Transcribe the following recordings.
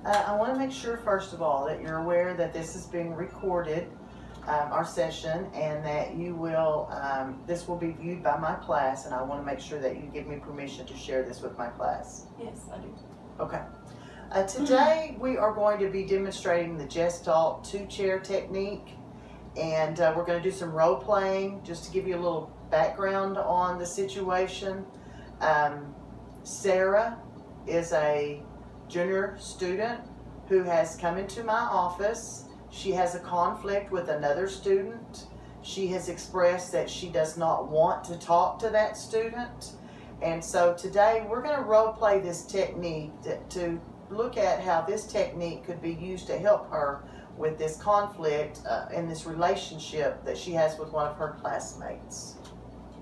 I want to make sure, first of all, that you're aware that this is being recorded, our session, and that you will, this will be viewed by my class, and I want to make sure that you give me permission to share this with my class. Yes, I do. Okay. Today we are going to be demonstrating the Gestalt 2-chair technique, and we're going to do some role playing just to give you a little background on the situation. Sarah is a junior student who has come into my office. She has a conflict with another student. She has expressed that she does not want to talk to that student. And so today we're going to role play this technique to look at how this technique could be used to help her with this conflict in this relationship that she has with one of her classmates.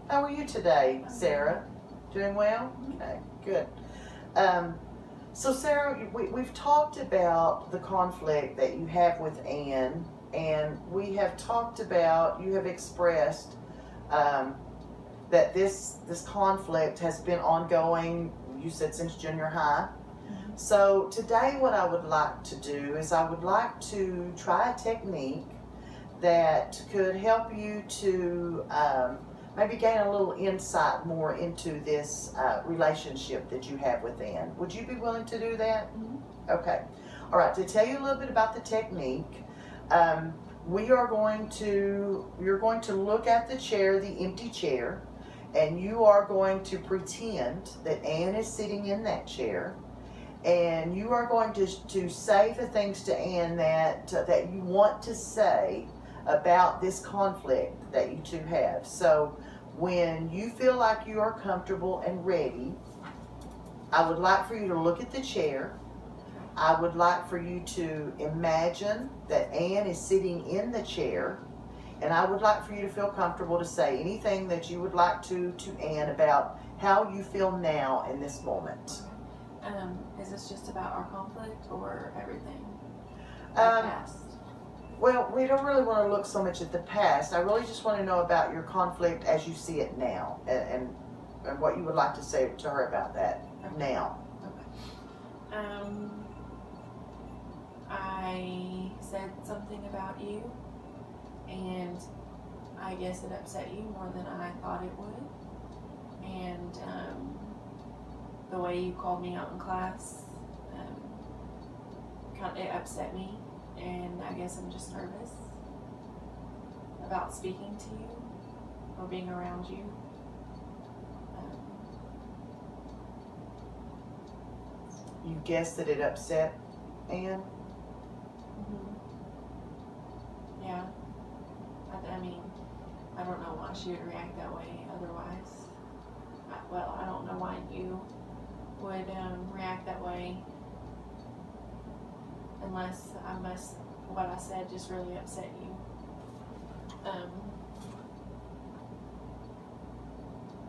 How are you today, Sarah? Doing well? Okay, good. So Sarah, we've talked about the conflict that you have with Anne, and we have talked about, you have expressed that this conflict has been ongoing, you said, since junior high. So today what I would like to do is I would like to try a technique that could help you to maybe gain a little insight more into this relationship that you have with Anne. Would you be willing to do that? Mm-hmm. Okay. All right, to tell you a little bit about the technique, you're going to look at the chair, the empty chair, and you are going to pretend that Anne is sitting in that chair. And you are going to say the things to Anne that you want to say about this conflict that you two have. So when you feel like you are comfortable and ready, I would like for you to look at the chair. I would like for you to imagine that Anne is sitting in the chair. And I would like for you to feel comfortable to say anything that you would like to Anne about how you feel now in this moment. Is this just about our conflict or everything? Past? Well, we don't really want to look so much at the past. I really just want to know about your conflict as you see it now, and what you would like to say to her about that now. Okay. I said something about you, and I guess it upset you more than I thought it would. And the way you called me out in class, it upset me, and I guess I'm just nervous about speaking to you or being around you. You guessed that it upset Anne? Mm-hmm. Yeah. I mean, I don't know why she would react that way otherwise. I don't know why you would react that way unless what I said just really upset you.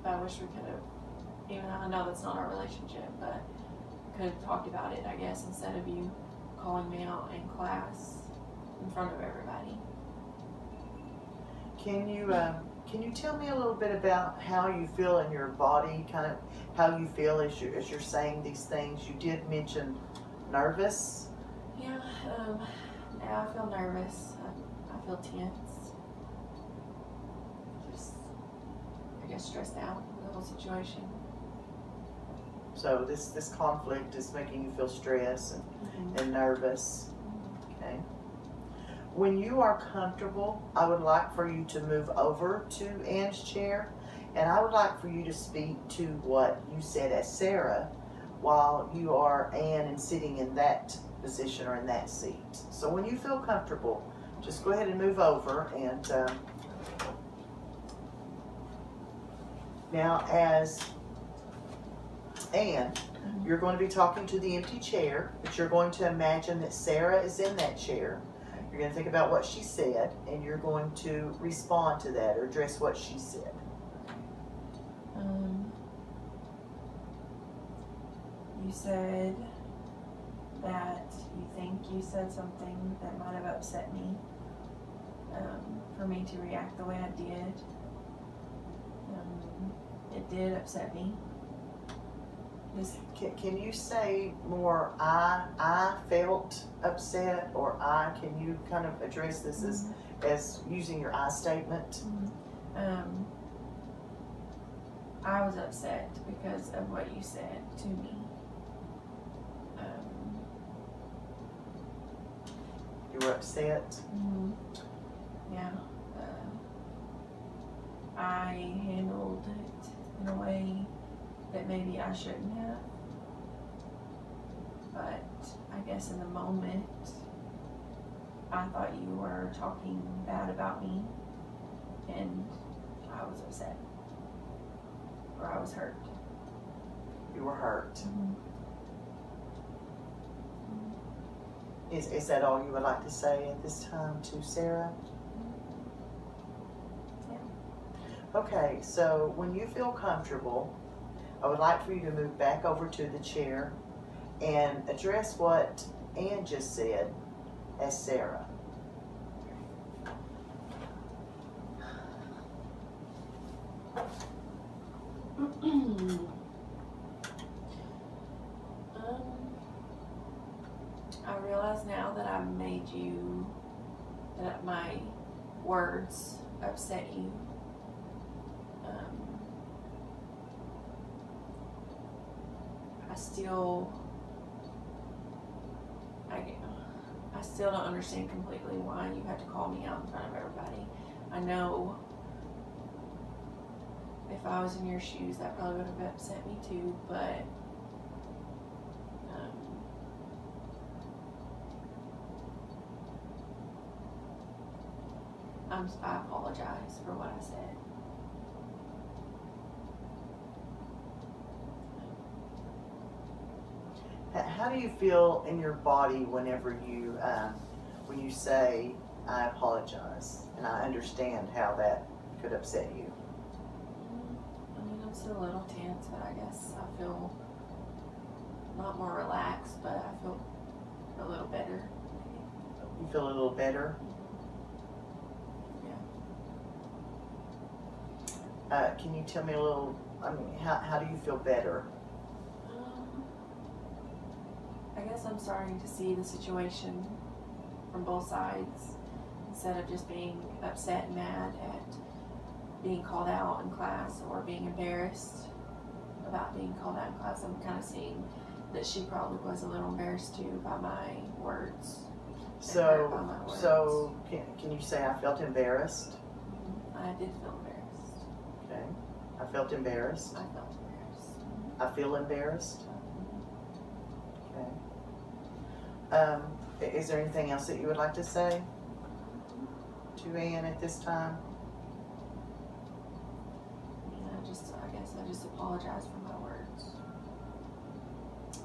But I wish we could have, even though I know that's not our relationship, but could have talked about it, I guess, instead of you calling me out in class in front of everybody. Can you tell me a little bit about how you feel in your body, kind of how you feel as you're saying these things? You did mention nervous. Yeah, I feel nervous. I feel tense. Just, I guess, stressed out with the whole situation. So this conflict is making you feel stressed and nervous. Okay. When you are comfortable, I would like for you to move over to Anne's chair, and I would like for you to speak to what you said as Sarah while you are Anne and sitting in that position or in that seat. So when you feel comfortable, just go ahead and move over. And now as Anne, you're going to be talking to the empty chair, but you're going to imagine that Sarah is in that chair. You're going to think about what she said, and you're going to respond to that or address what she said. You said that you think you said something that might have upset me for me to react the way I did. It did upset me. this. Can you say more? I felt upset, or can you kind of address this as using your I statement? I was upset because of what you said to me. You were upset. Yeah. I handled it in a way that maybe I shouldn't have. But I guess in the moment, I thought you were talking bad about me, and I was upset. Or I was hurt. You were hurt. Is that all you would like to say at this time to Sarah? Yeah. Okay, so when you feel comfortable, I would like for you to move back over to the chair and address what Ann just said as Sarah. I realize now that I've made you, that my words upset you. I still don't understand completely why you had to call me out in front of everybody. I know if I was in your shoes, that probably would have upset me too, but I apologize for what I said. How do you feel in your body whenever you, when you say, I apologize, and I understand how that could upset you? I mean, I'm still a little tense, but I guess I feel not more relaxed, but I feel a little better. You feel a little better? Yeah. Can you tell me a little, how do you feel better? I guess I'm starting to see the situation from both sides instead of just being upset and mad at being called out in class or being embarrassed about being called out in class. I'm kind of seeing that she probably was a little embarrassed too by my words. So can you say I felt embarrassed? I did feel embarrassed. Okay. I felt embarrassed. I felt embarrassed. I feel embarrassed. Okay. Is there anything else that you would like to say to Ann at this time? I guess I just apologize for my words.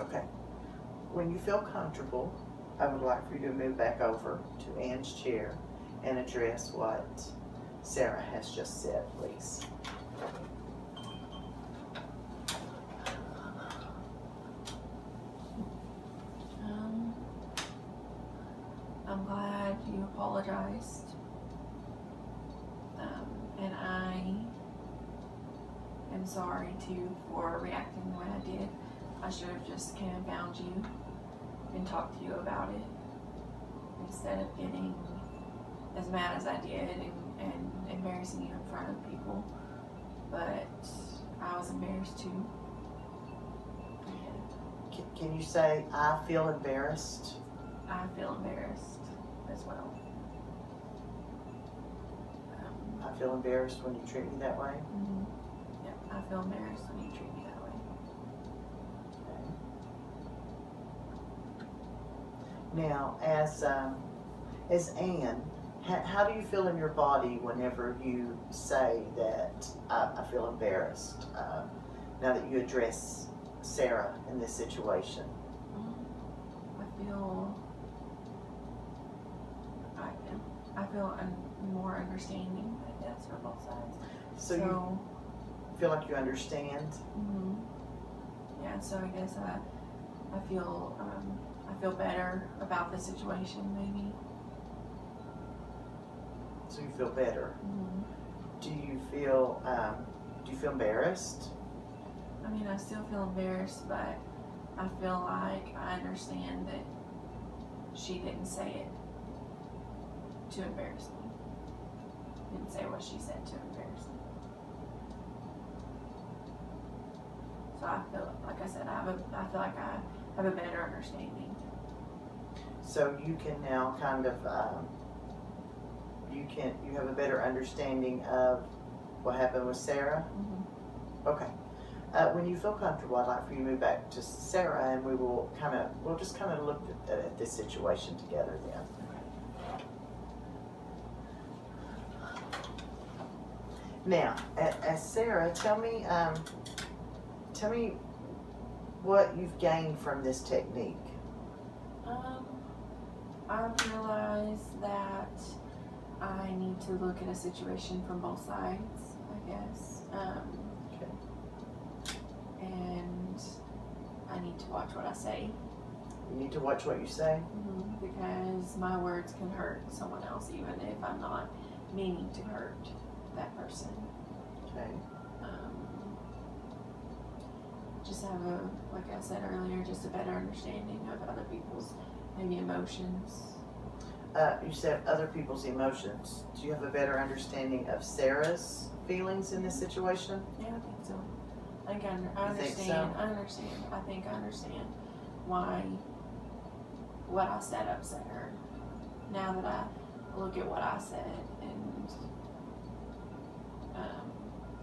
Okay. When you feel comfortable, I would like for you to move back over to Ann's chair and address what Sarah has just said, please. I'm glad you apologized. And I am sorry too for reacting the way I did. I should have just kind of found you and talked to you about it instead of getting as mad as I did and embarrassing you in front of people. But I was embarrassed too. Can you say, I feel embarrassed? I feel embarrassed as well. I feel embarrassed when you treat me that way? Yep, I feel embarrassed when you treat me that way. Okay. Now, as Ann, how do you feel in your body whenever you say that I feel embarrassed, now that you address Sarah in this situation? I feel more understanding, I guess, for both sides. So you feel like you understand? Yeah, so I guess I feel better about the situation, maybe. So you feel better? Do you feel embarrassed? I mean, and I still feel embarrassed, but I feel like I understand that she didn't say it to embarrass me. Didn't say what she said to embarrass me. So I feel like I said, I feel like I have a better understanding. So you can now kind of you have a better understanding of what happened with Sarah. Mm-hmm. Okay. When you feel comfortable, I'd like for you to move back to Sarah, and we'll just kind of look at this situation together then. Now, as Sarah, tell me what you've gained from this technique. I realized that I need to look at a situation from both sides, I guess. Okay. And I need to watch what I say. You need to watch what you say? Mm-hmm. Because my words can hurt someone else, even if I'm not meaning to hurt that person. Okay. Just have like I said earlier, just a better understanding of other people's maybe emotions. You said other people's emotions. Do you have a better understanding of Sarah's feelings in this situation? Yeah, I think so. I think I understand. Think so? I understand. I think I understand why what I said upset her. Now that I look at what I said, and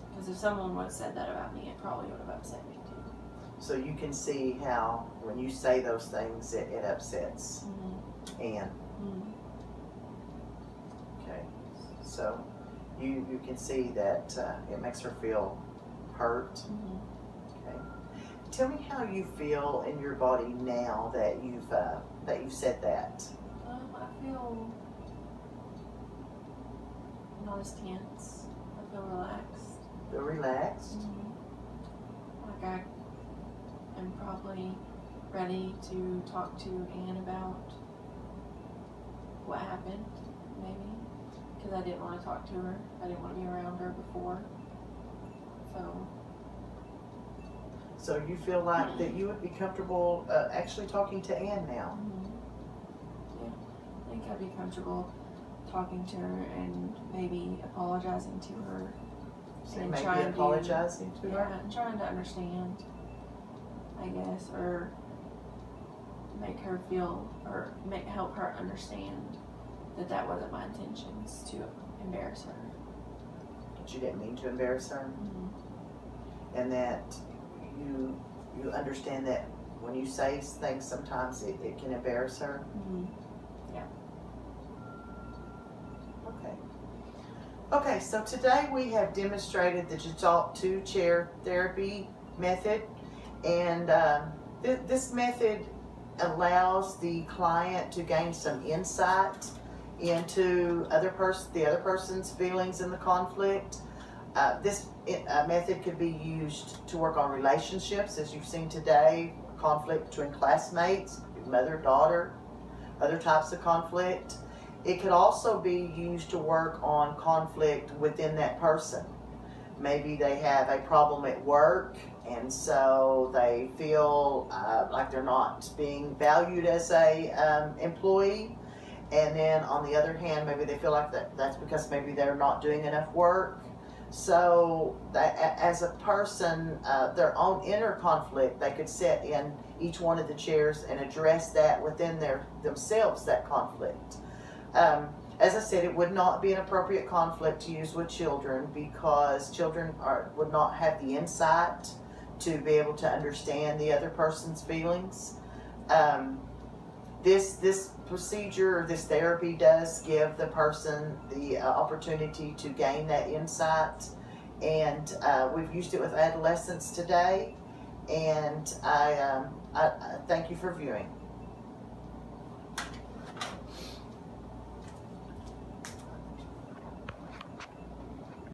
because if someone would have said that about me, it probably would have upset me too. So you can see how when you say those things, it upsets Anne. Mm-hmm. Okay. So you can see that it makes her feel hurt. Mm-hmm. Okay. Tell me how you feel in your body now that you've said that. I feel not as tense. I feel relaxed. Feel relaxed. Mm-hmm. Like I am probably ready to talk to Anne about what happened, maybe, because I didn't want to talk to her. I didn't want to be around her before. So you feel like that you would be comfortable actually talking to Anne now? Yeah, I think I'd be comfortable talking to her and maybe apologizing to her. So And maybe trying apologizing to her? Yeah, and trying to understand, I guess, or make her feel, or help her understand that wasn't my intentions to embarrass her. That you didn't mean to embarrass her? Mm-hmm. And that you understand that when you say things, sometimes it can embarrass her? Mm-hmm. Yeah. Okay, so today we have demonstrated the Gestalt 2 chair therapy method, and this method allows the client to gain some insight into the other person's feelings in the conflict. This method could be used to work on relationships, as you've seen today, conflict between classmates, mother, daughter, other types of conflict. It could also be used to work on conflict within that person. Maybe they have a problem at work, and so they feel like they're not being valued as a employee. And then on the other hand, maybe they feel like that's because maybe they're not doing enough work. So that as a person, their own inner conflict, they could sit in each one of the chairs and address that within themselves, that conflict. As I said, it would not be an appropriate conflict to use with children, because children would not have the insight to be able to understand the other person's feelings. This procedure, this therapy, does give the person the opportunity to gain that insight, and we've used it with adolescents today, and I thank you for viewing.